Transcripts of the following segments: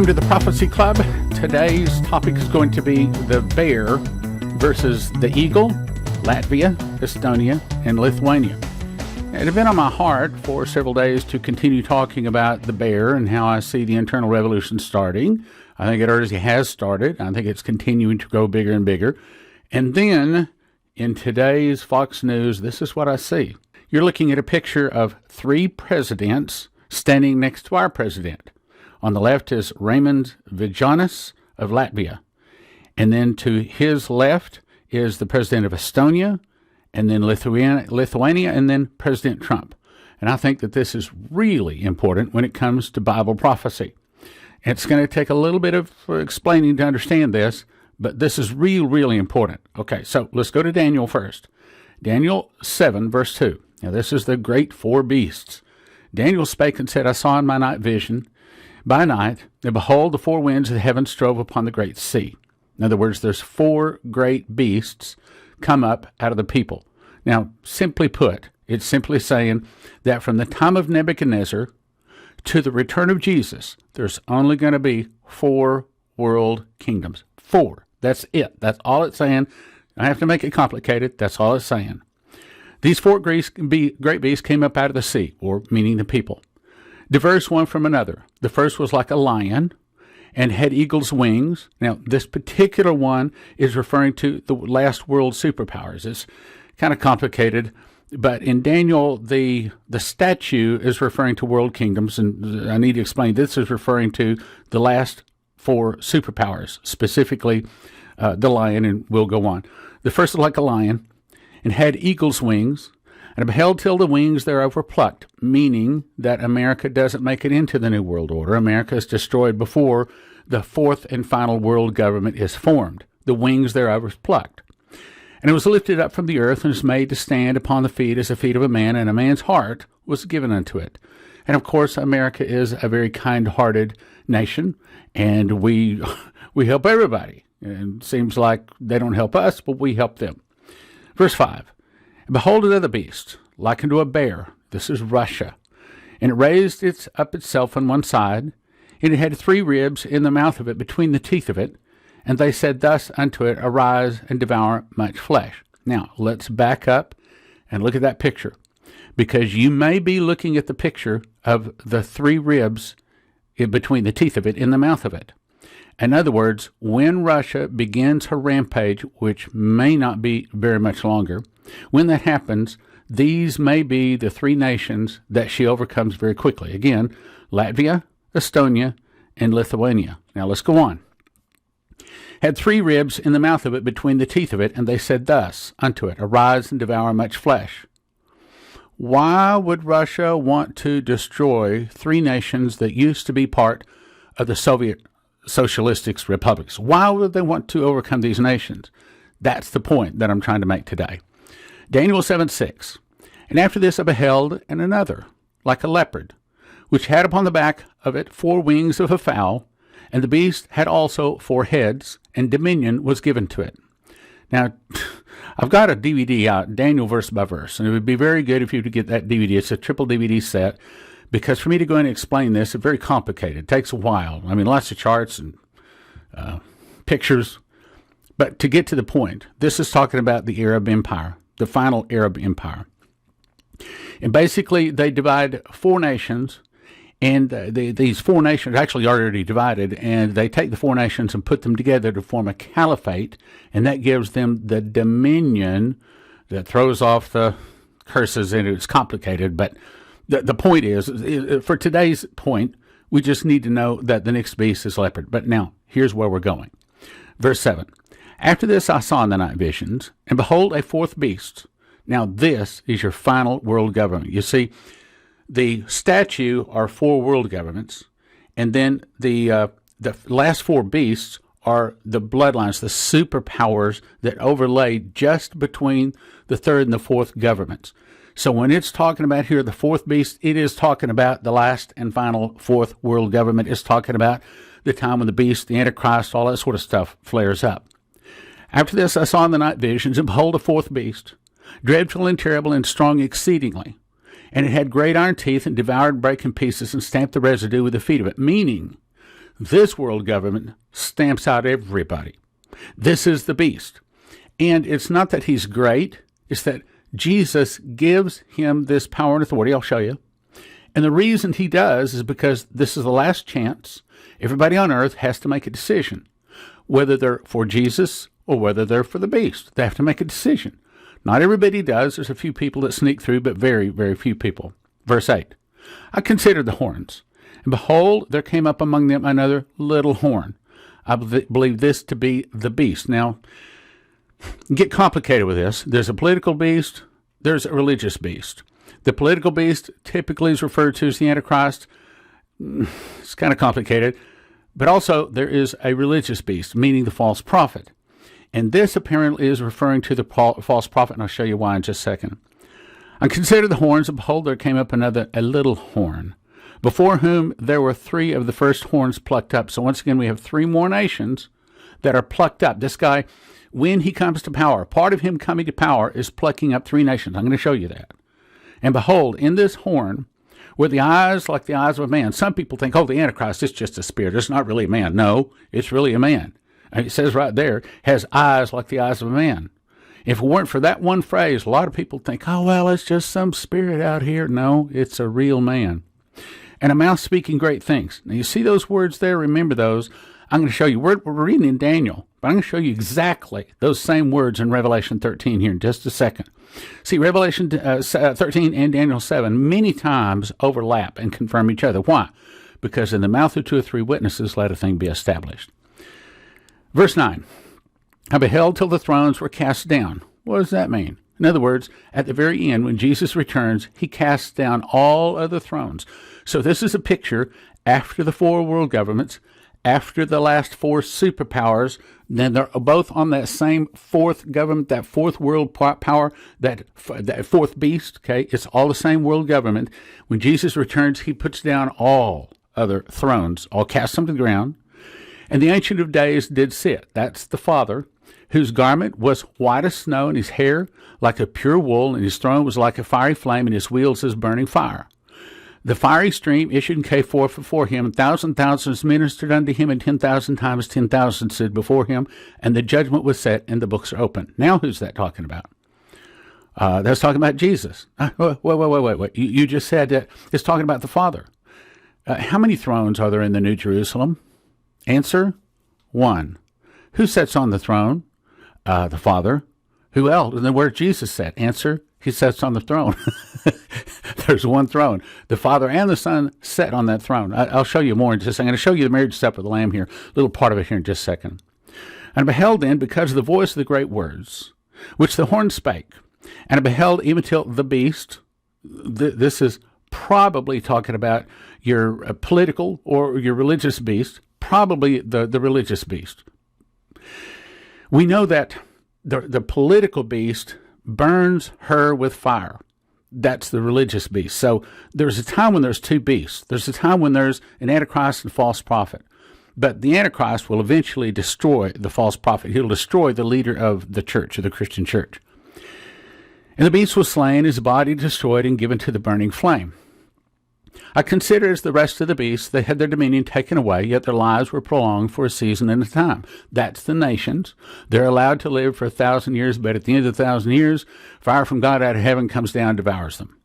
Welcome to the Prophecy Club. Today's topic is going to be the bear versus the eagle, Latvia, Estonia, and Lithuania. It had been on my heart for several days to continue talking about the bear and how I see the internal revolution starting. I think it already has started. I think it's continuing to grow bigger and bigger. And then in today's Fox News, this is what I see. You're looking at a picture of three presidents standing next to our president. On the left is Raymond Vijanis of Latvia. And then to his left is the president of Estonia, and then Lithuania, and then President Trump. And I think that this is really important when it comes to Bible prophecy. It's going to take a little bit of explaining to understand this, but this is really important. Okay, so let's go to Daniel first. Daniel 7, verse 2. Now this is the great four beasts. Daniel spake and said, I saw in my night vision by night, and behold, the four winds of the heavens strove upon the great sea. In other words, there's four great beasts come up out of the people. Now, simply put, it's simply saying that from the time of Nebuchadnezzar to the return of Jesus, there's only going to be four world kingdoms. Four. That's it. That's all it's saying. I have to make it complicated. That's all it's saying. These four great beasts came up out of the sea, or meaning the people. Diverse one from another. The first was like a lion and had eagle's wings. Now, this particular one is referring to the last world superpowers. It's kind of complicated, but in Daniel, the statue is referring to world kingdoms, and I need to explain this is referring to the last four superpowers, specifically the lion, and we'll go on. The first was like a lion and had eagle's wings, and I beheld till the wings thereof were plucked, meaning that America doesn't make it into the New World Order. America is destroyed before the fourth and final world government is formed. The wings thereof was plucked. And it was lifted up from the earth, and was made to stand upon the feet as the feet of a man, and a man's heart was given unto it. And of course, America is a very kind-hearted nation, and we help everybody. And it seems like they don't help us, but we help them. Verse 5. And behold another beast, like unto a bear. This is Russia. And it raised up itself on one side, and it had three ribs in the mouth of it, between the teeth of it. And they said thus unto it, Arise and devour much flesh. Now, let's back up and look at that picture, because you may be looking at the picture of the three ribs in between the teeth of it, in the mouth of it. In other words, when Russia begins her rampage, which may not be very much longer, when that happens, these may be the three nations that she overcomes very quickly. Again, Latvia, Estonia, and Lithuania. Now let's go on. Had three ribs in the mouth of it, between the teeth of it, and they said thus unto it, Arise and devour much flesh. Why would Russia want to destroy three nations that used to be part of the Soviet socialistic republics? Why would they want to overcome these nations? That's the point that I'm trying to make today. Daniel 7:6. And after this I beheld, and another, like a leopard, which had upon the back of it four wings of a fowl, and the beast had also four heads, and dominion was given to it. Now, I've got a DVD out, Daniel verse by verse, and it would be very good if you could get that DVD. It's a triple DVD set, because for me to go in and explain this, it's very complicated. It takes a while. I mean, lots of charts and pictures. But to get to the point, this is talking about the Arab Empire, the final Arab Empire. And basically, they divide four nations, and these four nations actually are already divided, and they take the four nations and put them together to form a caliphate, and that gives them the dominion that throws off the curses, and it's complicated, but the point is, for today's point, we just need to know that the next beast is leopard. But now, here's where we're going. Verse 7. After this I saw in the night visions, and behold, a fourth beast. Now this is your final world government. You see, the statue are four world governments, and then the last four beasts are the bloodlines, the superpowers that overlay just between the third and the fourth governments. So when it's talking about here the fourth beast, it is talking about the last and final fourth world government. It's talking about the time when the beast, the Antichrist, all that sort of stuff flares up. After this I saw in the night visions, and behold, a fourth beast, dreadful and terrible and strong exceedingly. And it had great iron teeth, and devoured and brake in pieces, and stamped the residue with the feet of it. Meaning, This world government stamps out everybody. This is the beast. And it's not that he's great, it's that Jesus gives him this power and authority. I'll show you. And the reason he does is because this is the last chance. Everybody on earth has to make a decision, whether they're for Jesus or whether they're for the beast. They have to make a decision. Not everybody does. There's a few people that sneak through, but very, very few people. Verse 8, I considered the horns, and behold, there came up among them another little horn. I believe this to be the beast. Now, get complicated with this. There's a political beast. There's a religious beast. The political beast typically is referred to as the Antichrist. It's kind of complicated. But also, there is a religious beast, meaning the false prophet. And this apparently is referring to the false prophet, and I'll show you why in just a second. I considered the horns, and behold, there came up a little horn, before whom there were 3 of the first horns plucked up. So once again, we have 3 more nations that are plucked up. This guy, when he comes to power, part of him coming to power is plucking up 3 nations. I'm going to show you that. And behold, in this horn were the eyes like the eyes of a man. Some people think, oh, the Antichrist is just a spirit. It's not really a man. No, it's really a man. And it says right there, has eyes like the eyes of a man. If it weren't for that one phrase, a lot of people think, oh, well, it's just some spirit out here. No, it's a real man. And a mouth speaking great things. Now, you see those words there? Remember those. I'm going to show you. We're reading in Daniel, but I'm going to show you exactly those same words in Revelation 13 here in just a second. See, Revelation 13 and Daniel 7 many times overlap and confirm each other. Why? Because in the mouth of 2 or 3 witnesses, let a thing be established. Verse 9, I beheld till the thrones were cast down. What does that mean? In other words, at the very end, when Jesus returns, he casts down all other thrones. So this is a picture after the 4 world governments, after the last 4 superpowers. Then they're both on that same 4th government, that 4th world power, that 4th beast. Okay, it's all the same world government. When Jesus returns, he puts down all other thrones, all casts them to the ground. And the Ancient of Days did sit. That's the Father, whose garment was white as snow, and his hair like a pure wool, and his throne was like a fiery flame, and his wheels as burning fire. The fiery stream issued and came forth before him, and thousands ministered unto him, and 10,000 times 10,000 stood before him, and the judgment was set, and the books are open. Now who's that talking about? That's talking about Jesus. Wait. You just said that it's talking about the Father. How many thrones are there in the New Jerusalem? Answer, 1. Who sits on the throne? The Father. Who else? And then where Jesus sat? Answer, he sits on the throne. There's 1 throne. The Father and the Son sat on that throne. I'll show you more in just a second. I'm going to show you the marriage supper of the Lamb here, a little part of it here in just a second. And I beheld then, because of the voice of the great words, which the horn spake, and I beheld even till the beast. This is probably talking about your political or your religious beast, probably the religious beast. We know that the political beast burns her with fire. That's the religious beast. So there's a time when there's 2 beasts. There's a time when there's an Antichrist and false prophet. But the Antichrist will eventually destroy the false prophet. He'll destroy the leader of the church, or the Christian church. And the beast was slain, his body destroyed, and given to the burning flame. I consider as the rest of the beasts, they had their dominion taken away, yet their lives were prolonged for a season and a time. That's the nations. They're allowed to live for 1,000 years, but at the end of the 1,000 years, fire from God out of heaven comes down and devours them.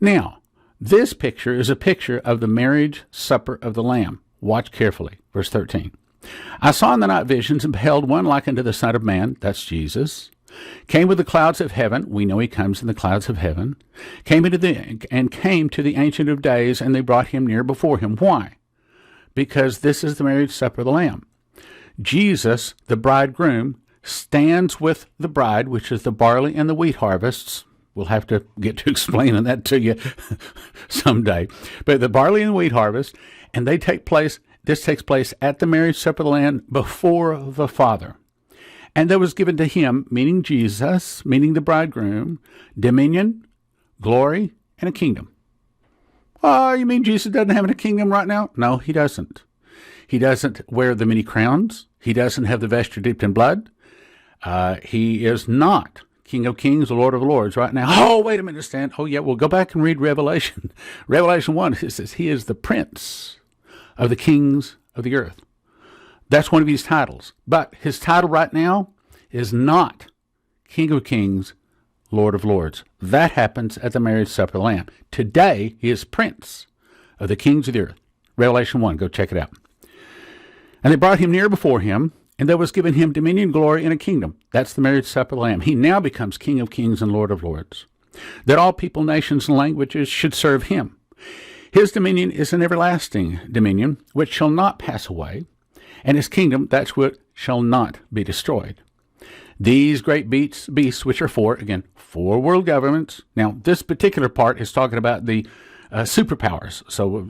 Now, this picture is a picture of the marriage supper of the Lamb. Watch carefully. Verse 13. I saw in the night visions, and beheld one like unto the Son of Man, that's Jesus, came with the clouds of heaven. We know he comes in the clouds of heaven. Came to the Ancient of Days, and they brought him near before him. Why? Because this is the marriage supper of the Lamb. Jesus, the bridegroom, stands with the bride, which is the barley and the wheat harvests. We'll have to get to explaining that to you someday. But the barley and wheat harvest, and this takes place at the marriage supper of the Lamb before the Father. And there was given to him, meaning Jesus, meaning the bridegroom, dominion, glory, and a kingdom. Oh, you mean Jesus doesn't have a kingdom right now? No, he doesn't. He doesn't wear the many crowns. He doesn't have the vesture dipped in blood. He is not King of Kings, the Lord of Lords right now. Oh, wait a minute, Stan. Oh, yeah, well, go back and read Revelation. Revelation 1, it says he is the Prince of the kings of the earth. That's one of his titles. But his title right now is not King of Kings, Lord of Lords. That happens at the marriage supper of the Lamb. Today, he is Prince of the kings of the earth. Revelation 1, go check it out. And they brought him near before him, and there was given him dominion, glory, and a kingdom. That's the marriage supper of the Lamb. He now becomes King of Kings and Lord of Lords. That all people, nations, and languages should serve him. His dominion is an everlasting dominion, which shall not pass away, and his kingdom, that's what shall not be destroyed. These great beasts, which are four world governments. Now, this particular part is talking about the superpowers. So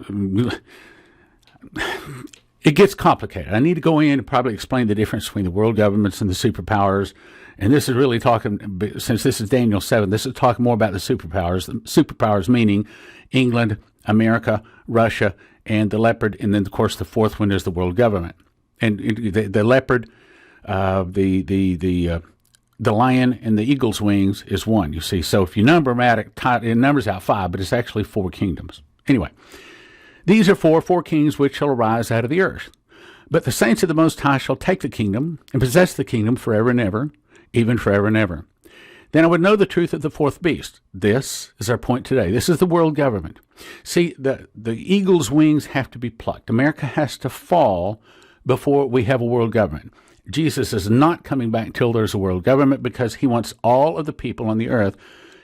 it gets complicated. I need to go in and probably explain the difference between the world governments and the superpowers. And this is really talking, since this is Daniel 7, this is talking more about the superpowers. The superpowers meaning England, America, Russia, and the leopard. And then, of course, the fourth one is the world government. And the leopard, the lion and the eagle's wings is one, you see. So if you number them out, it numbers out 5, but it's actually 4 kingdoms. Anyway, these are four kings which shall arise out of the earth. But the saints of the Most High shall take the kingdom and possess the kingdom forever and ever, even forever and ever. Then I would know the truth of the fourth beast. This is our point today. This is the world government. See, the eagle's wings have to be plucked. America has to fall before we have a world government. Jesus is not coming back until there's a world government, because he wants all of the people on the earth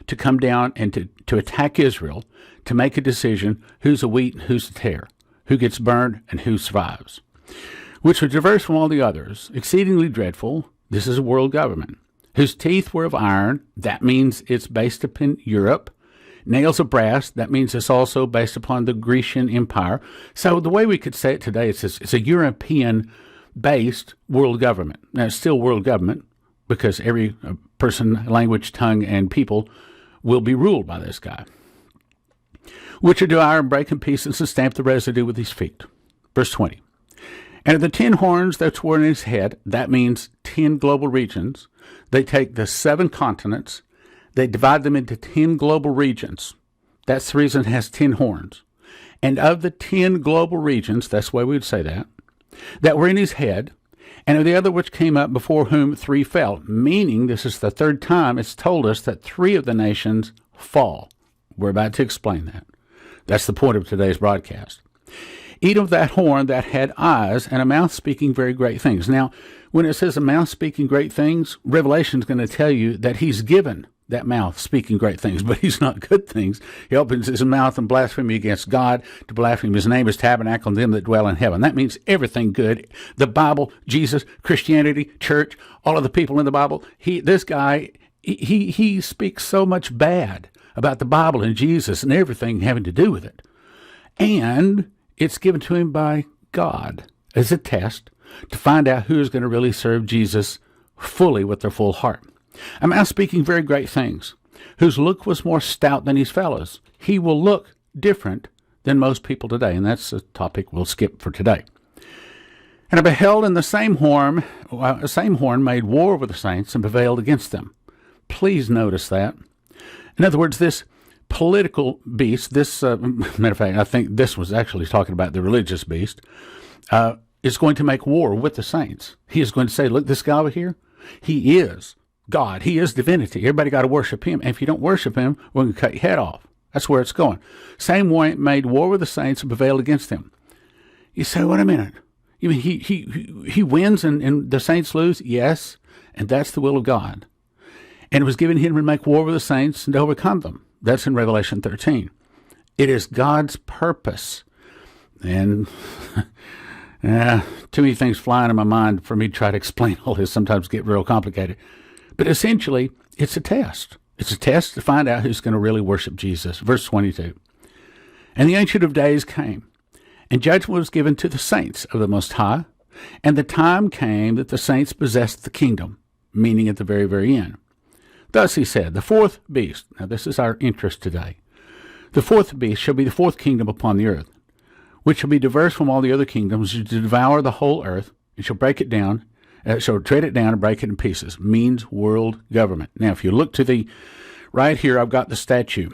to come down and to attack Israel, to make a decision who's a wheat and who's a tare, who gets burned and who survives, which was diverse from all the others, exceedingly dreadful. This is a world government, whose teeth were of iron. That means it's based upon Europe. Nails of brass. That means it's also based upon the Grecian Empire. So the way we could say it today, it's a European-based world government. Now, it's still world government, because every person, language, tongue, and people will be ruled by this guy, which are devour and break in pieces and stamp the residue with his feet. Verse 20. And of the 10 horns that were in his head, that means 10 global regions. They take the 7 continents, they divide them into 10 global regions. That's the reason it has 10 horns. And of the 10 global regions, that's the way we would say that were in his head, and of the other which came up, before whom 3 fell, meaning this is the 3rd time it's told us that 3 of the nations fall. We're about to explain that. That's the point of today's broadcast. Eat of that horn that had eyes and a mouth speaking very great things. Now, when it says a mouth speaking great things, Revelation is going to tell you that he's given that mouth speaking great things, but he's not good things. He opens his mouth and blasphemy against God, to blaspheme his name, his tabernacle, and them that dwell in heaven. That means everything good. The Bible, Jesus, Christianity, church, all of the people in the Bible. This guy speaks so much bad about the Bible and Jesus and everything having to do with it. And it's given to him by God as a test to find out who is going to really serve Jesus fully with their full heart. A man speaking very great things, whose look was more stout than his fellows. He will look different than most people today, and that's a topic we'll skip for today. And I beheld, and the same horn made war with the saints and prevailed against them. Please notice that. In other words, this political beast, matter of fact, I think this was actually talking about the religious beast, is going to make war with the saints. He is going to say, look, this guy over here, he is God. He is divinity. Everybody got to worship him. And if you don't worship him, we're going to cut your head off. That's where it's going. Same one made war with the saints and prevailed against them. You say, wait a minute. You mean he wins and the saints lose? Yes, and that's the will of God. And it was given him to make war with the saints and to overcome them. That's in Revelation 13. It is God's purpose. And too many things flying in my mind for me to try to explain all this. Sometimes get real complicated. But essentially, it's a test. It's a test to find out who's going to really worship Jesus. Verse 22. And the Ancient of Days came, and judgment was given to the saints of the Most High, and the time came that the saints possessed the kingdom, meaning at the very, very end. Thus he said, the fourth beast, now this is our interest today, the fourth beast shall be the fourth kingdom upon the earth, which shall be diverse from all the other kingdoms, to devour the whole earth, and shall break it down, shall tread it down and break it in pieces. Means world government. Now, if you look to the right here, I've got the statue.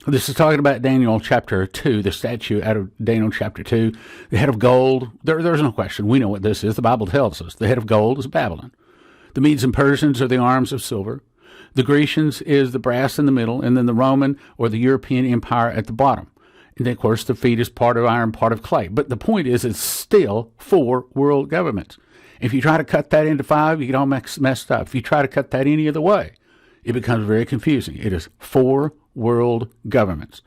This is talking about Daniel chapter 2, the statue out of Daniel chapter 2. The head of gold, there's no question. We know what this is. The Bible tells us. The head of gold is Babylon. The Medes and Persians are the arms of silver. The Grecians is the brass in the middle, and then the Roman or the European Empire at the bottom. And then, of course, the feet is part of iron, part of clay. But the point is, it's still 4 world governments. If you try to cut that into 5, you get all messed up. If you try to cut that any other way, it becomes very confusing. It is 4 world governments.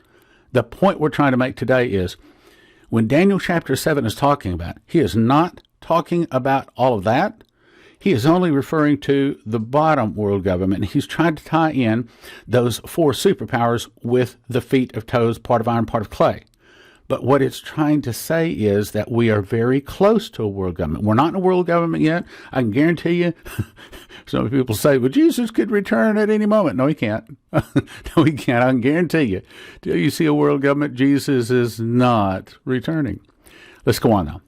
The point we're trying to make today is, when Daniel chapter 7 is talking about, he is not talking about all of that. He is only referring to the bottom world government. And he's trying to tie in those 4 superpowers with the feet of toes, part of iron, part of clay. But what it's trying to say is that we are very close to a world government. We're not in a world government yet. I can guarantee you, some people say, well, Jesus could return at any moment. No, he can't. No, he can't. I can guarantee you. Till you see a world government, Jesus is not returning. Let's go on now.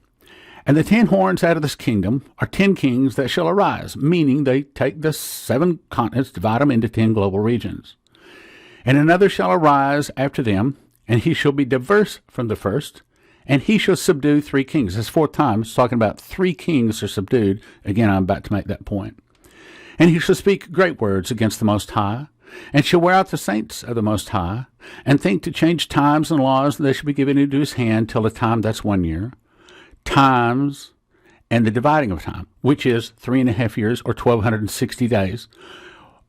And the 10 horns out of this kingdom are 10 kings that shall arise, meaning they take the 7 continents, divide them into 10 global regions. And another shall arise after them, and he shall be diverse from the first, and he shall subdue 3 kings. That's 4 times, talking about 3 kings are subdued. Again, I'm about to make that point. And he shall speak great words against the Most High, and shall wear out the saints of the Most High, and think to change times and laws, and they shall be given into his hand till the time that's 1 year. Times and the dividing of time, which is 3.5 years or 1,260 days,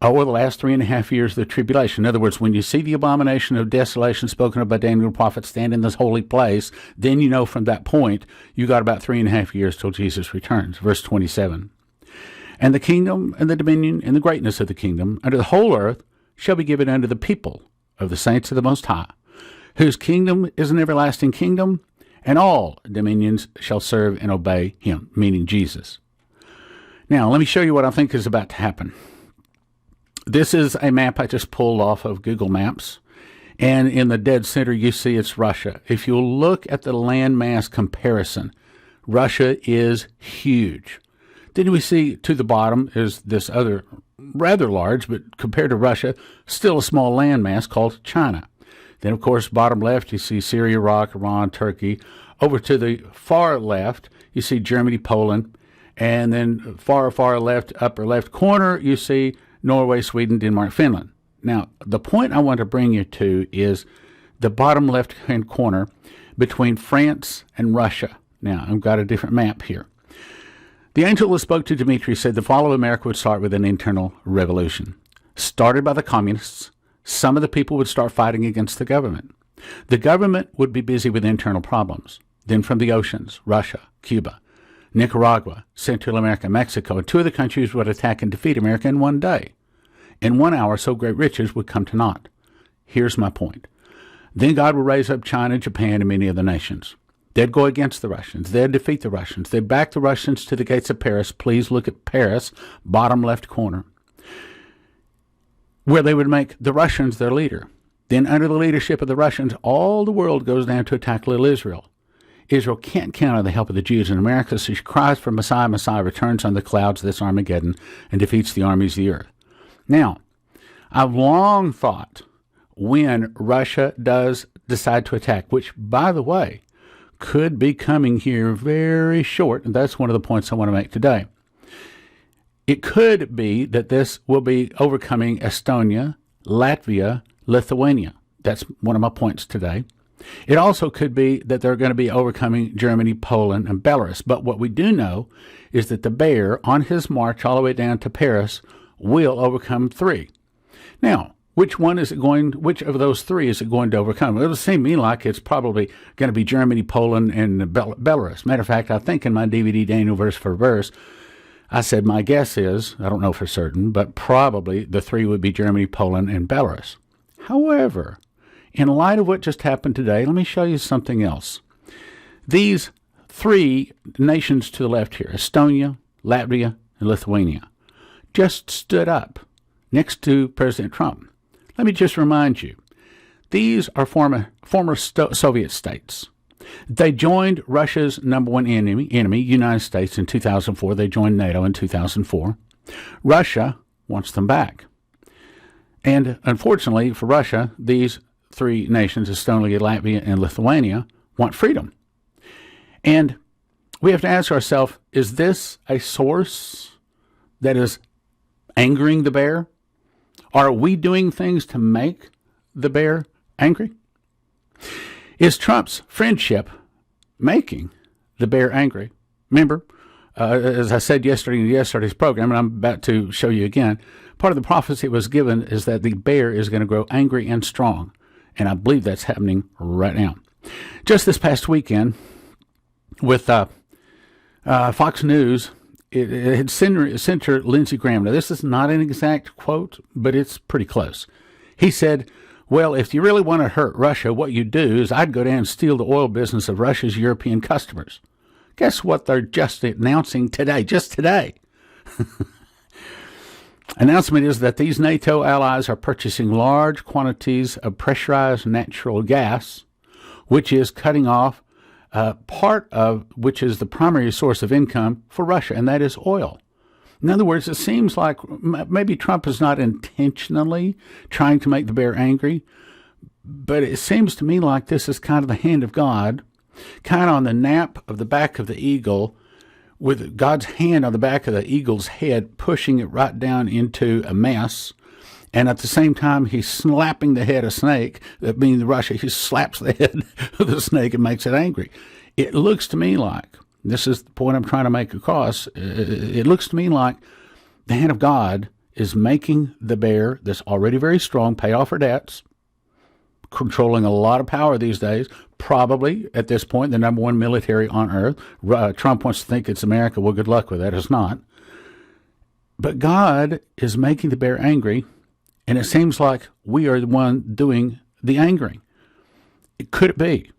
or the last 3.5 years of the tribulation. In other words, when you see the abomination of desolation spoken of by Daniel the prophet stand in this holy place, then you know from that point you got about 3.5 years till Jesus returns. Verse 27. And the kingdom and the dominion and the greatness of the kingdom under the whole earth shall be given unto the people of the saints of the Most High, whose kingdom is an everlasting kingdom, and all dominions shall serve and obey him, meaning Jesus. Now, let me show you what I think is about to happen. This is a map I just pulled off of Google Maps, and in the dead center you see it's Russia. If you look at the landmass comparison, Russia is huge. Then we see to the bottom is this other rather large, but compared to Russia, still a small landmass called China. Then, of course, bottom left, you see Syria, Iraq, Iran, Turkey. Over to the far left, you see Germany, Poland. And then far left, upper left corner, you see Norway, Sweden, Denmark, Finland. Now, the point I want to bring you to is the bottom left-hand corner between France and Russia. Now, I've got a different map here. The angel who spoke to Dmitri said the fall of America would start with an internal revolution. Started by the communists, some of the people would start fighting against the government. The government would be busy with internal problems. Then from the oceans, Russia, Cuba, Nicaragua, Central America, Mexico, and 2 of the countries would attack and defeat America in 1 day. In 1 hour, so great riches would come to naught. Here's my point. Then God would raise up China, Japan, and many other nations. They'd go against the Russians. They'd defeat the Russians. They'd back the Russians to the gates of Paris. Please look at Paris, bottom left corner, where they would make the Russians their leader. Then under the leadership of the Russians, all the world goes down to attack little Israel. Israel can't count on the help of the Jews in America, so she cries for Messiah. Messiah returns on the clouds of this Armageddon and defeats the armies of the earth. Now, I've long thought when Russia does decide to attack, which, by the way, could be coming here very short, and that's one of the points I want to make today. It could be that this will be overcoming Estonia, Latvia, Lithuania. That's one of my points today. It also could be that they're going to be overcoming Germany, Poland, and Belarus. But what we do know is that the bear, on his march all the way down to Paris, will overcome 3. Now, which of those 3 is it going to overcome? It'll seem to me like it's probably going to be Germany, Poland, and Belarus. Matter of fact, I think in my DVD, Daniel verse for verse, I said my guess is, I don't know for certain, but probably the 3 would be Germany, Poland, and Belarus. However, in light of what just happened today, let me show you something else. These 3 nations to the left here, Estonia, Latvia, and Lithuania, just stood up next to President Trump. Let me just remind you, these are former Soviet states. They joined Russia's #1 enemy, United States, in 2004. They joined NATO in 2004. Russia wants them back. And unfortunately for Russia, these three nations, Estonia, Latvia, and Lithuania, want freedom. And we have to ask ourselves, is this a source that is angering the bear? Are we doing things to make the bear angry? Is Trump's friendship making the bear angry? Remember, as I said yesterday in yesterday's program, and I'm about to show you again, part of the prophecy that was given is that the bear is going to grow angry and strong. And I believe that's happening right now. Just this past weekend, with Fox News, it had Senator Lindsey Graham. Now, this is not an exact quote, but it's pretty close. He said, well, if you really want to hurt Russia, what you do is I'd go down and steal the oil business of Russia's European customers. Guess what they're just announcing today, just today? Announcement is that these NATO allies are purchasing large quantities of pressurized natural gas, which is cutting off part of which is the primary source of income for Russia, and that is oil. In other words, it seems like maybe Trump is not intentionally trying to make the bear angry, but it seems to me like this is kind of the hand of God, kind of on the nap of the back of the eagle, with God's hand on the back of the eagle's head, pushing it right down into a mess. And at the same time, he's slapping the head of a snake, that means Russia, he slaps the head of the snake and makes it angry. It looks to me like, this is the point I'm trying to make across, it looks to me like the hand of God is making the bear that's already very strong pay off her debts, controlling a lot of power these days, probably at this point the number one military on earth. Trump wants to think it's America. Well, good luck with that. It's not. But God is making the bear angry, and it seems like we are the one doing the angering. Could it be?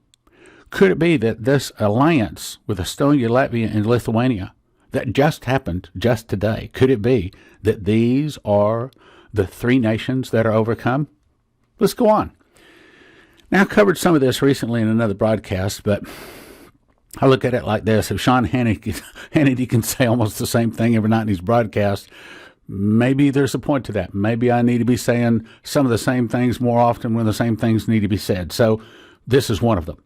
Could it be that this alliance with Estonia, Latvia, and Lithuania that just happened just today, could it be that these are the three nations that are overcome? Let's go on. Now, I covered some of this recently in another broadcast, but I look at it like this. If Sean Hannity can say almost the same thing every night in his broadcast, maybe there's a point to that. Maybe I need to be saying some of the same things more often when the same things need to be said. So this is one of them.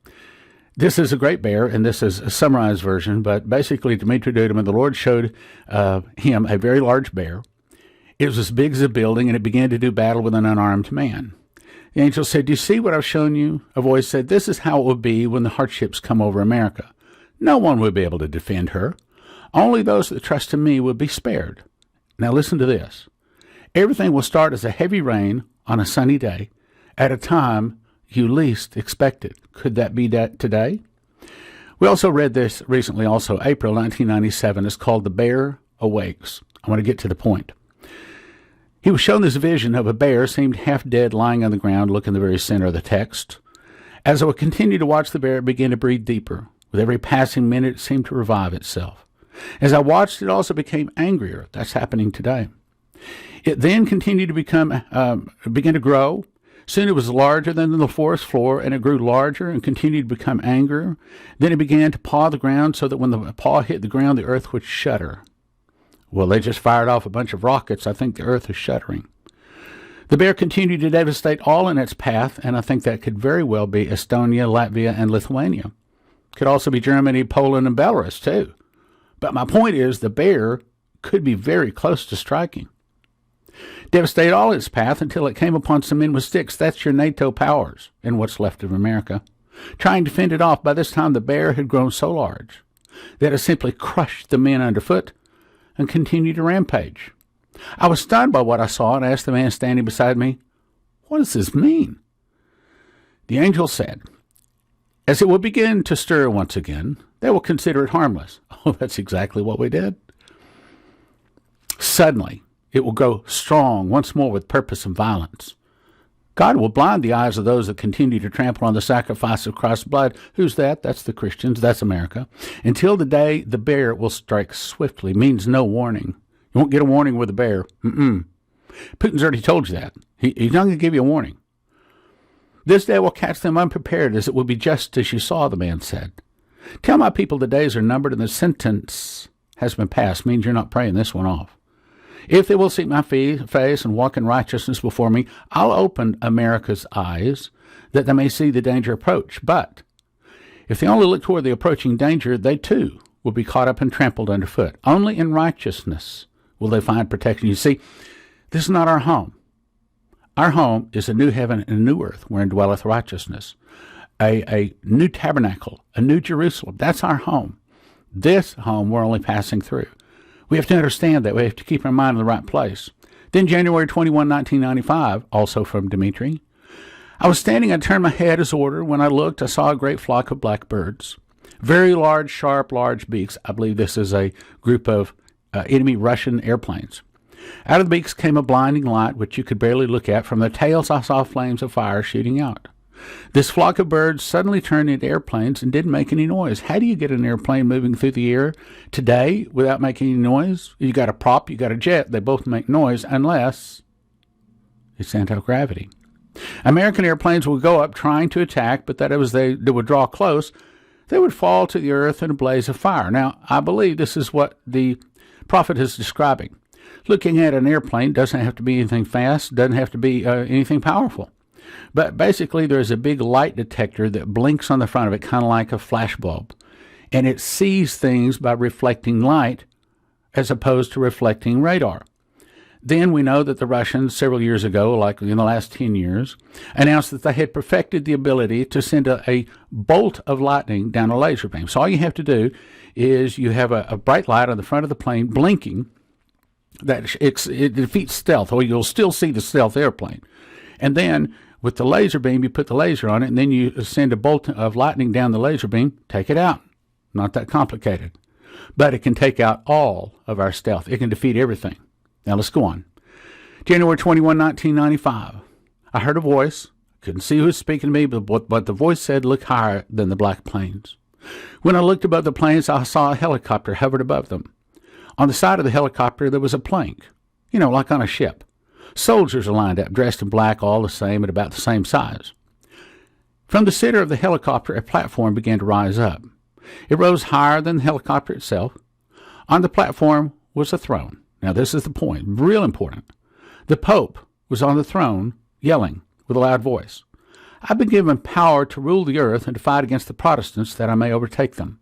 This is a great bear, and this is a summarized version, but basically Dimitri Duduman, the Lord showed him a very large bear. It was as big as a building, and it began to do battle with an unarmed man. The angel said, do you see what I've shown you? A voice said, this is how it will be when the hardships come over America. No one will be able to defend her. Only those that trust in me will be spared. Now listen to this. Everything will start as a heavy rain on a sunny day at a time you least expect it. Could that be that today? We also read this recently, also April 1997. It's called The Bear Awakes. I want to get to the point. He was shown this vision of a bear seemed half dead lying on the ground, looking the very center of the text. As I would continue to watch the bear, it began to breathe deeper. With every passing minute, it seemed to revive itself. As I watched, it also became angrier. That's happening today. It then continued to began to grow. Soon it was larger than the forest floor, and it grew larger and continued to become angrier. Then it began to paw the ground so that when the paw hit the ground, the earth would shudder. Well, they just fired off a bunch of rockets. I think the earth is shuddering. The bear continued to devastate all in its path, and I think that could very well be Estonia, Latvia, and Lithuania. Could also be Germany, Poland, and Belarus, too. But my point is the bear could be very close to striking. Devastate all its path until it came upon some men with sticks. That's your NATO powers and what's left of America. Trying to fend it off, by this time the bear had grown so large that it simply crushed the men underfoot and continued to rampage. I was stunned by what I saw and asked the man standing beside me, what does this mean? The angel said, as it will begin to stir once again, they will consider it harmless. Oh, that's exactly what we did. Suddenly, it will grow strong once more with purpose and violence. God will blind the eyes of those that continue to trample on the sacrifice of Christ's blood. Who's that? That's the Christians. That's America. Until the day the bear will strike swiftly. Means no warning. You won't get a warning with a bear. Putin's already told you that. He's not going to give you a warning. This day will catch them unprepared, as it will be just as you saw, the man said. Tell my people the days are numbered and the sentence has been passed. Means you're not praying this one off. If they will seek my face and walk in righteousness before me, I'll open America's eyes that they may see the danger approach. But if they only look toward the approaching danger, they too will be caught up and trampled underfoot. Only in righteousness will they find protection. You see, this is not our home. Our home is a new heaven and a new earth wherein dwelleth righteousness. A new tabernacle, a new Jerusalem. That's our home. This home we're only passing through. We have to understand that. We have to keep our mind in the right place. Then January 21, 1995, also from Dimitri. I was standing, I turned my head as ordered. When I looked, I saw a great flock of blackbirds. Very large, sharp, large beaks. I believe this is a group of enemy Russian airplanes. Out of the beaks came a blinding light, which you could barely look at. From their tails, I saw flames of fire shooting out. This flock of birds suddenly turned into airplanes and didn't make any noise. How do you get an airplane moving through the air today without making any noise? You got a prop, you got a jet. They both make noise unless it's anti-gravity. American airplanes would go up trying to attack, but that as they would draw close, they would fall to the earth in a blaze of fire. Now, I believe this is what the prophet is describing. Looking at an airplane doesn't have to be anything fast, doesn't have to be anything powerful. But basically, there's a big light detector that blinks on the front of it, kind of like a flash bulb. And it sees things by reflecting light as opposed to reflecting radar. Then we know that the Russians, several years ago, like in the last 10 years, announced that they had perfected the ability to send a bolt of lightning down a laser beam. So all you have to do is you have a bright light on the front of the plane blinking. That it defeats stealth, or you'll still see the stealth airplane. And then with the laser beam, you put the laser on it, and then you send a bolt of lightning down the laser beam, take it out. Not that complicated. But it can take out all of our stealth. It can defeat everything. Now let's go on. January 21, 1995. I heard a voice. Couldn't see who was speaking to me, but the voice said, "Look higher than the black plains." When I looked above the plains, I saw a helicopter hovered above them. On the side of the helicopter, there was a plank, like on a ship. Soldiers are lined up, dressed in black, all the same, at about the same size. From the center of the helicopter, a platform began to rise up. It rose higher than the helicopter itself. On the platform was a throne. Now, this is the point, real important. The Pope was on the throne, yelling with a loud voice, "I've been given power to rule the earth and to fight against the Protestants, that I may overtake them."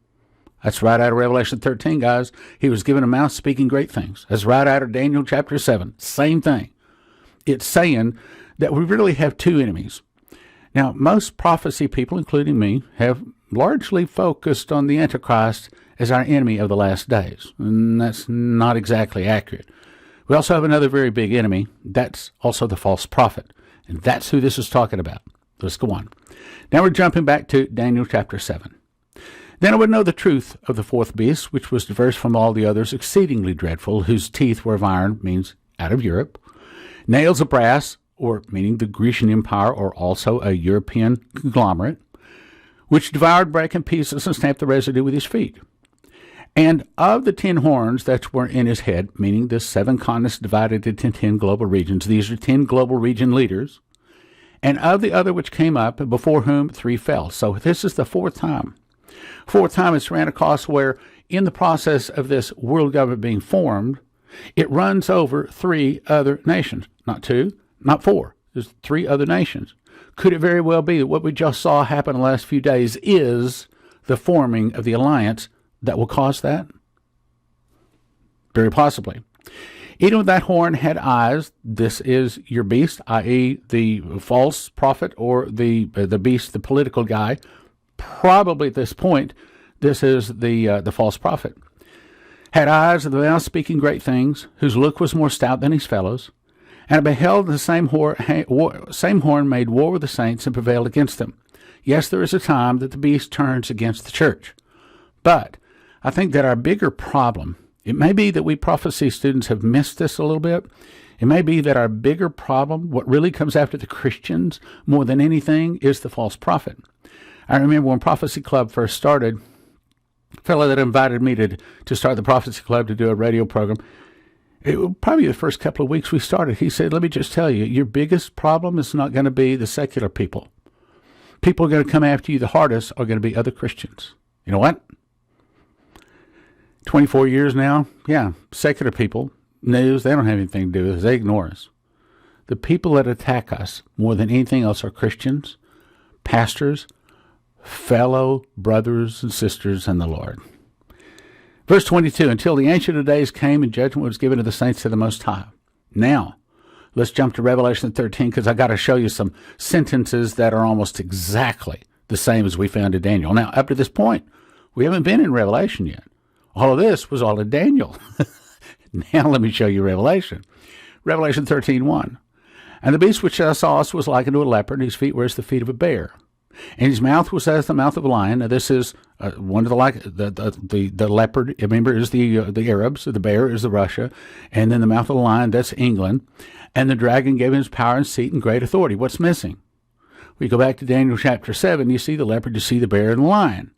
That's right out of Revelation 13, guys. He was given a mouth speaking great things. That's right out of Daniel chapter 7. Same thing. It's saying that we really have two enemies. Now, most prophecy people, including me, have largely focused on the Antichrist as our enemy of the last days. And that's not exactly accurate. We also have another very big enemy. That's also the false prophet. And that's who this is talking about. Let's go on. Now we're jumping back to Daniel chapter 7. Then I would know the truth of the fourth beast, which was diverse from all the others, exceedingly dreadful, whose teeth were of iron, means out of Europe, nails of brass, or meaning the Grecian Empire, or also a European conglomerate, which devoured, brake in pieces, and snapped the residue with his feet. And of the 10 horns that were in his head, meaning the 7 continents divided into 10 global regions, these are 10 global region leaders, and of the other which came up, before whom 3 fell. So this is the fourth time. Fourth time it's ran across where, in the process of this world government being formed, it runs over 3 other nations. Not 2, not 4. There's 3 other nations. Could it very well be that what we just saw happen in the last few days is the forming of the alliance that will cause that? Very possibly. Even if that horn had eyes, this is your beast, i.e. the false prophet or the beast, the political guy. Probably at this point, this is the false prophet. Had eyes of the mouth speaking great things, whose look was more stout than his fellows. And I beheld the same horn made war with the saints and prevailed against them. Yes, there is a time that the beast turns against the church. But I think that our bigger problem, it may be that we prophecy students have missed this a little bit. It may be that our bigger problem, what really comes after the Christians more than anything, is the false prophet. I remember when Prophecy Club first started, a fellow that invited me to start the Prophecy Club to do a radio program, it was probably the first couple of weeks we started, he said, "Let me just tell you, your biggest problem is not going to be the secular people. People are going to come after you the hardest are going to be other Christians." You know what? 24 years now, yeah, secular people, news. They don't have anything to do with us. They ignore us. The people that attack us more than anything else are Christians, pastors, fellow brothers and sisters in the Lord. Verse 22, until the Ancient of Days came and judgment was given to the saints of the Most High. Now, let's jump to Revelation 13 because I got to show you some sentences that are almost exactly the same as we found in Daniel. Now, up to this point, we haven't been in Revelation yet. All of this was all in Daniel. Now let me show you Revelation. Revelation 13:1. And the beast which thou sawest was like unto a leopard, and his feet were as the feet of a bear. And his mouth was as the mouth of a lion. Now this is one of the leopard. Remember, is the Arabs. The bear is the Russia, and then the mouth of the lion. That's England. And the dragon gave him his power and seat and great authority. What's missing? We go back to Daniel chapter 7. You see the leopard, you see the bear and the lion,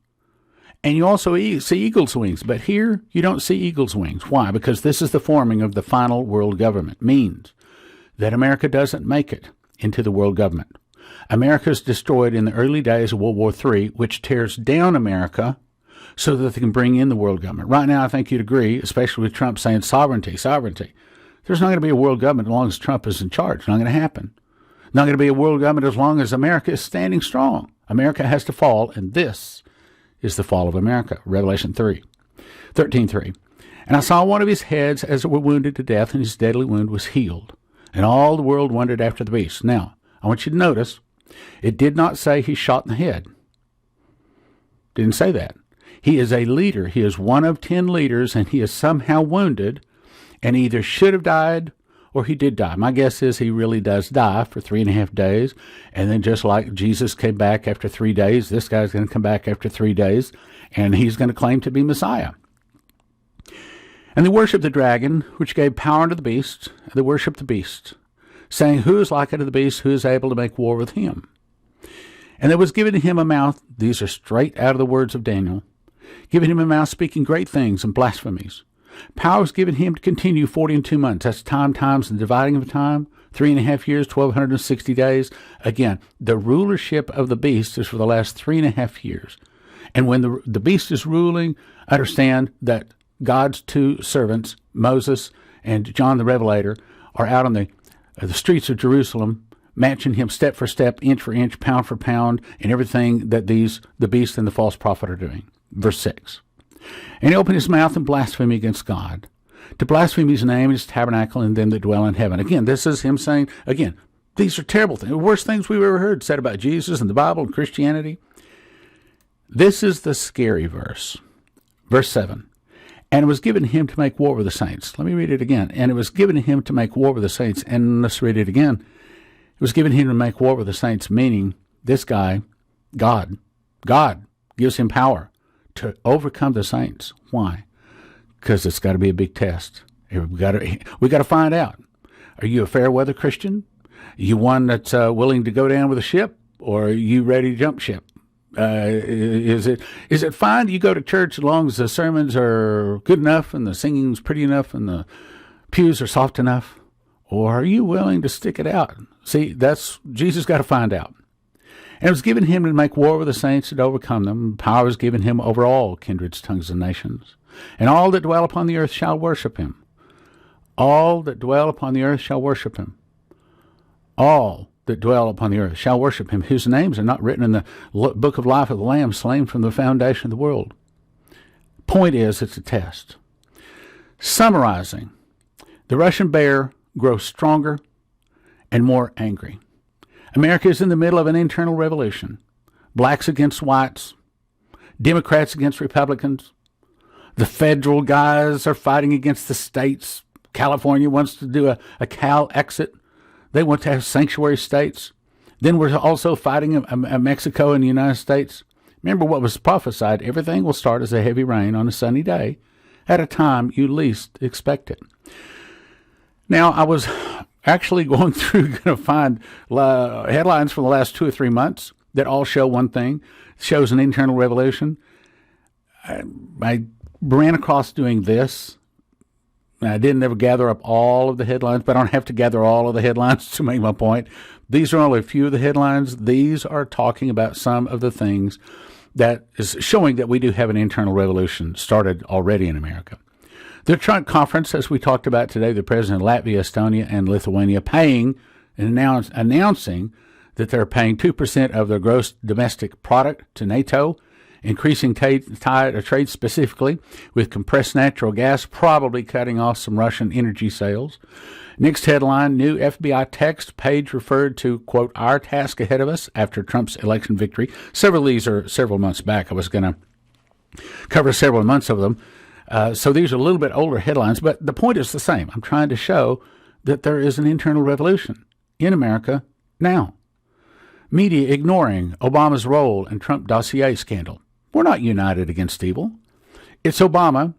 and you also see eagle's wings. But here you don't see eagle's wings. Why? Because this is the forming of the final world government. Means that America doesn't make it into the world government. America is destroyed in the early days of World War III, which tears down America so that they can bring in the world government. Right now, I think you'd agree, especially with Trump saying sovereignty. There's not going to be a world government as long as Trump is in charge. It's not going to happen. Not going to be a world government as long as America is standing strong. America has to fall, and this is the fall of America. Revelation 13:3. And I saw one of his heads as it were wounded to death, and his deadly wound was healed. And all the world wondered after the beast. Now, I want you to notice, it did not say he's shot in the head. Didn't say that. He is a leader. He is one of 10 leaders, and he is somehow wounded, and either should have died or he did die. My guess is he really does die for 3.5 days, and then just like Jesus came back after 3 days, this guy's going to come back after 3 days, and he's going to claim to be Messiah. And they worshiped the dragon, which gave power unto the beast. They worshiped the beast, saying, who is like unto the beast, who is able to make war with him? And there was given to him a mouth, these are straight out of the words of Daniel, given him a mouth speaking great things and blasphemies. Power was given him to continue 42 months. That's time times the dividing of time, 3.5 years, 1,260 days. Again, the rulership of the beast is for the last 3.5 years. And when the beast is ruling, understand that God's two servants, Moses and John the Revelator, are out on the streets of Jerusalem, matching him step for step, inch for inch, pound for pound, and everything that the beast and the false prophet are doing. Verse 6. And he opened his mouth and blasphemed against God, to blaspheme his name and his tabernacle and them that dwell in heaven. Again, this is him saying, again, these are terrible things, the worst things we've ever heard said about Jesus and the Bible and Christianity. This is the scary verse. Verse 7. And it was given him to make war with the saints. Let me read it again. And it was given to him to make war with the saints. And let's read it again. It was given him to make war with the saints, meaning this guy, God gives him power to overcome the saints. Why? Because it's got to be a big test. We got to find out. Are you a fair weather Christian? Are you one that's willing to go down with a ship, or are you ready to jump ship? Is it fine you go to church as long as the sermons are good enough and the singing's pretty enough and the pews are soft enough? Or are you willing to stick it out? See, that's Jesus got to find out. And it was given him to make war with the saints and overcome them. Power was given him over all kindreds, tongues, and nations. And all that dwell upon the earth shall worship him. All that dwell upon the earth shall worship him. All that dwell upon the earth shall worship him, whose names are not written in the book of life of the Lamb, slain from the foundation of the world. Point is, it's a test. Summarizing, the Russian bear grows stronger and more angry. America is in the middle of an internal revolution. Blacks against whites, Democrats against Republicans. The federal guys are fighting against the states. California wants to do a Cal exit. They want to have sanctuary states. Then we're also fighting Mexico and the United States. Remember what was prophesied. Everything will start as a heavy rain on a sunny day at a time you least expect it. Now, I was actually going through going to find headlines from the last 2 or 3 months that all show one thing. It shows an internal revolution. I ran across doing this. I didn't ever gather up all of the headlines, but I don't have to gather all of the headlines to make my point. These are only a few of the headlines. These are talking about some of the things that is showing that we do have an internal revolution started already in America. The Trump conference, as we talked about today, the president of Latvia, Estonia, and Lithuania paying and announcing that they're paying 2% of their gross domestic product to NATO, increasing trade specifically with compressed natural gas, probably cutting off some Russian energy sales. Next headline, new FBI text page referred to, quote, our task ahead of us after Trump's election victory. Several of these are several months back. I was going to cover several months of them. So these are a little bit older headlines, but the point is the same. I'm trying to show that there is an internal revolution in America now. Media ignoring Obama's role in Trump dossier scandal. We're not united against evil. It's Obama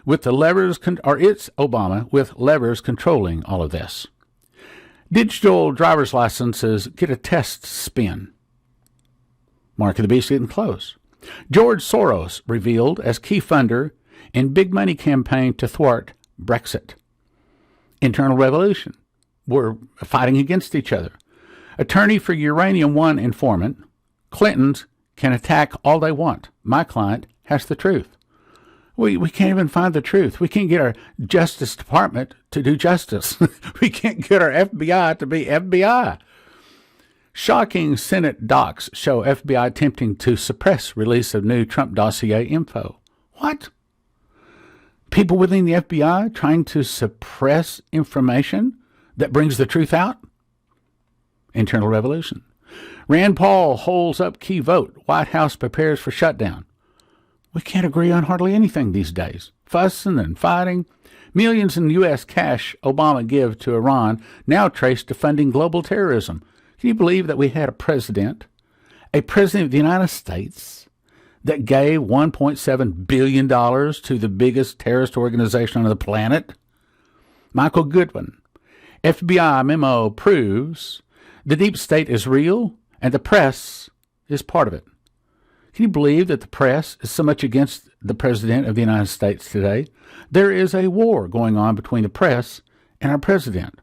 with the levers, it's Obama with levers controlling all of this. Digital driver's licenses get a test spin. Mark of the beast getting close. George Soros revealed as key funder in big money campaign to thwart Brexit. Internal revolution. We're fighting against each other. Attorney for Uranium One informant. Clintons can attack all they want. My client has the truth. We can't even find the truth. We can't get our Justice Department to do justice. We can't get our FBI to be FBI. Shocking Senate docs show FBI attempting to suppress release of new Trump dossier info. What? People within the FBI trying to suppress information that brings the truth out? Internal revolution. Rand Paul holds up key vote. White House prepares for shutdown. We can't agree on hardly anything these days. Fussing and fighting. Millions in U.S. cash Obama give to Iran now traced to funding global terrorism. Can you believe that we had a president of the United States, that gave $1.7 billion to the biggest terrorist organization on the planet? Michael Goodwin. FBI memo proves the deep state is real and the press is part of it. Can you believe that the press is so much against the President of the United States today? There is a war going on between the press and our president.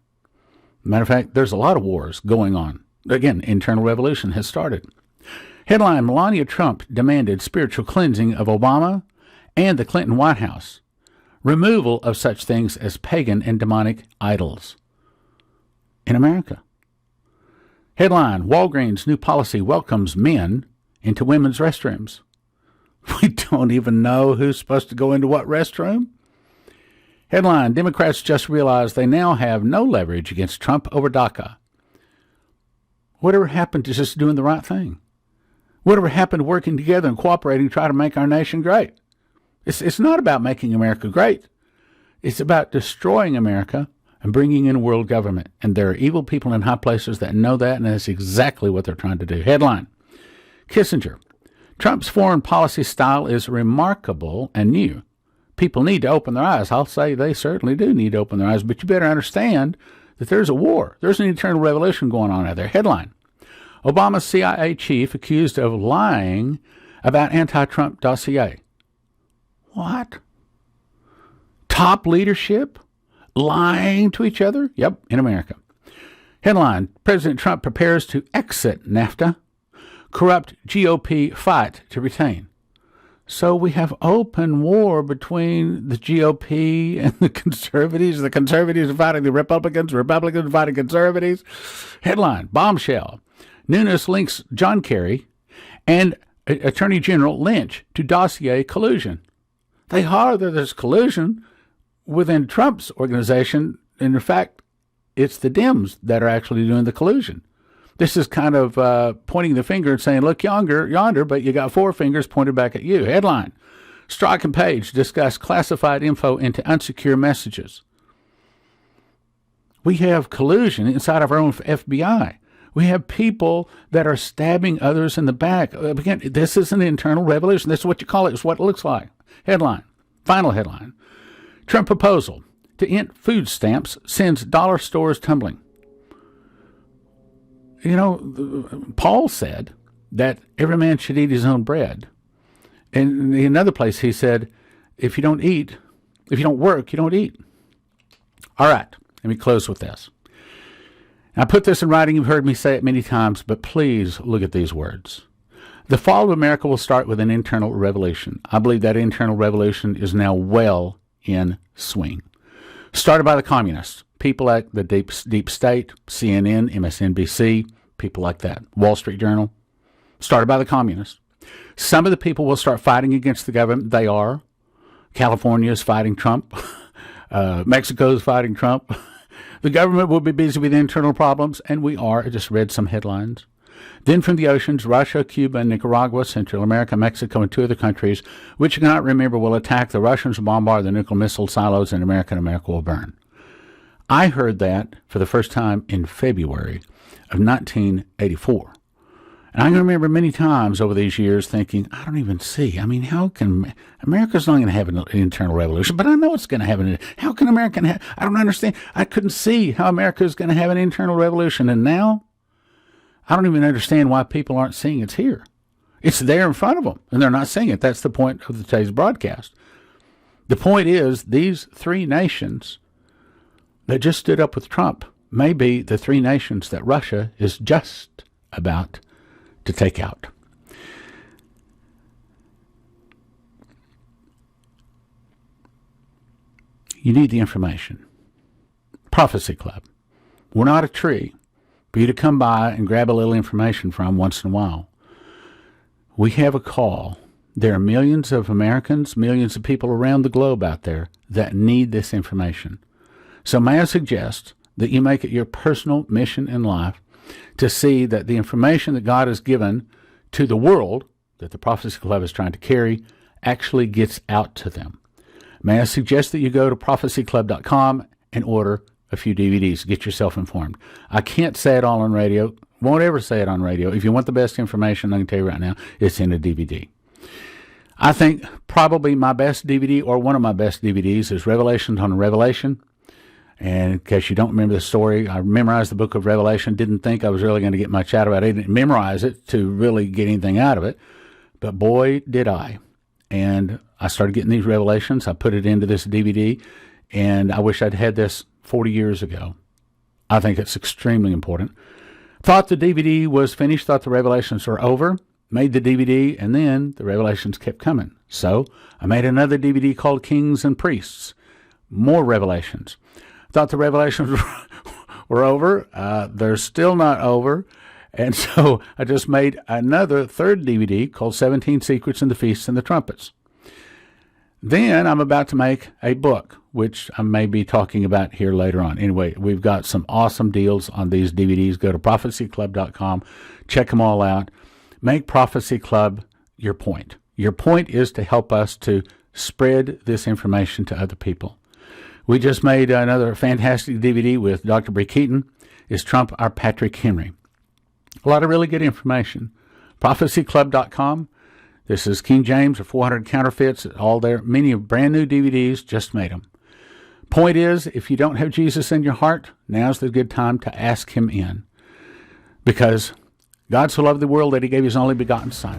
Matter of fact, there's a lot of wars going on. Again, internal revolution has started. Headline, Melania Trump demanded spiritual cleansing of Obama and the Clinton White House. Removal of such things as pagan and demonic idols in America. Headline, Walgreens' new policy welcomes men into women's restrooms. We don't even know who's supposed to go into what restroom. Headline, Democrats just realized they now have no leverage against Trump over DACA. Whatever happened to just doing the right thing? Whatever happened to working together and cooperating to try to make our nation great? It's not about making America great. It's about destroying America and bringing in world government. And there are evil people in high places that know that, and that's exactly what they're trying to do. Headline, Kissinger. Trump's foreign policy style is remarkable and new. People need to open their eyes. I'll say they certainly do need to open their eyes, but you better understand that there's a war. There's an internal revolution going on out there. Headline, Obama's CIA chief accused of lying about anti-Trump dossier. What? Top leadership lying to each other? Yep, in America. Headline, President Trump prepares to exit NAFTA. Corrupt GOP fight to retain. So we have open war between the GOP and the conservatives. The conservatives are fighting the Republicans are fighting conservatives. Headline, bombshell. Nunes links John Kerry and Attorney General Lynch to dossier collusion. They heard that there's collusion within Trump's organization, and in fact, it's the Dems that are actually doing the collusion. This is kind of pointing the finger and saying, look yonder, but you got four fingers pointed back at you. Headline, Strzok and Page discuss classified info into unsecure messages. We have collusion inside of our own FBI. We have people that are stabbing others in the back. Again, this is an internal revolution. This is what you call it. It's what it looks like. Headline, final headline. Trump proposal to end food stamps sends dollar stores tumbling. You know, Paul said that every man should eat his own bread. And in another place he said, if you don't work, you don't eat. All right, let me close with this. I put this in writing. You've heard me say it many times, but please look at these words. The fall of America will start with an internal revolution. I believe that internal revolution is now well in swing. Started by the communists, people like the deep state, CNN, MSNBC, people like that, Wall Street Journal. Started by the communists. Some of the people will start fighting against the government. They are. California is fighting Trump. Mexico is fighting Trump. The government will be busy with internal problems, and we are. I just read some headlines. Then from the oceans, Russia, Cuba, Nicaragua, Central America, Mexico, and 2 other countries, which you cannot remember, will attack. The Russians will bombard the nuclear missile silos in America, and America will burn. I heard that for the first time in February of 1984. And I can remember many times over these years thinking, I don't even see. I mean, how can America's not going to have an internal revolution? But I know it's going to have how can America have? I don't understand. I couldn't see how America is going to have an internal revolution. And now I don't even understand why people aren't seeing it's here. It's there in front of them, and they're not seeing it. That's the point of today's broadcast. The point is these 3 nations that just stood up with Trump may be the 3 nations that Russia is just about to take out. You need the information. Prophecy Club. We're not a tree for you to come by and grab a little information from once in a while. We have a call. There are millions of Americans, millions of people around the globe out there that need this information. So may I suggest that you make it your personal mission in life to see that the information that God has given to the world, that the Prophecy Club is trying to carry, actually gets out to them. May I suggest that you go to prophecyclub.com and order a few DVDs. Get yourself informed. I can't say it all on radio. Won't ever say it on radio. If you want the best information, I can tell you right now, it's in a DVD. I think probably my best DVD, or one of my best DVDs, is Revelations on Revelation. And in case you don't remember the story, I memorized the book of Revelation. Didn't think I was really going to get much out of it. I didn't memorize it to really get anything out of it. But boy, did I. And I started getting these revelations. I put it into this DVD. And I wish I'd had this 40 years ago. I think it's extremely important. Thought the DVD was finished. Thought the revelations were over. Made the DVD. And then the revelations kept coming. So I made another DVD called Kings and Priests. More revelations. Thought the revelations were over. They're still not over. And so I just made another 3rd DVD called 17 Secrets and the Feasts and the Trumpets. Then I'm about to make a book, which I may be talking about here later on. Anyway, we've got some awesome deals on these DVDs. Go to prophecyclub.com. Check them all out. Make Prophecy Club your point. Your point is to help us to spread this information to other people. We just made another fantastic DVD with Dr. Bree Keaton. Is Trump our Patrick Henry? A lot of really good information. Prophecyclub.com. This is King James or 400 Counterfeits. All there. Many brand new DVDs. Just made them. Point is, if you don't have Jesus in your heart, now's the good time to ask him in. Because God so loved the world that he gave his only begotten Son,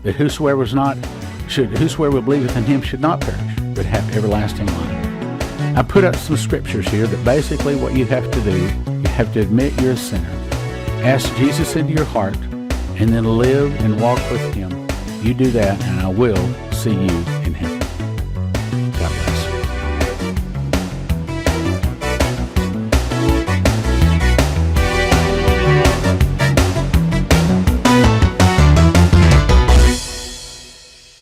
that whosoever will believeth in him should not perish, but have everlasting life. I put up some scriptures here that basically what you have to do, you have to admit you're a sinner. Ask Jesus into your heart, and then live and walk with him. You do that, and I will see you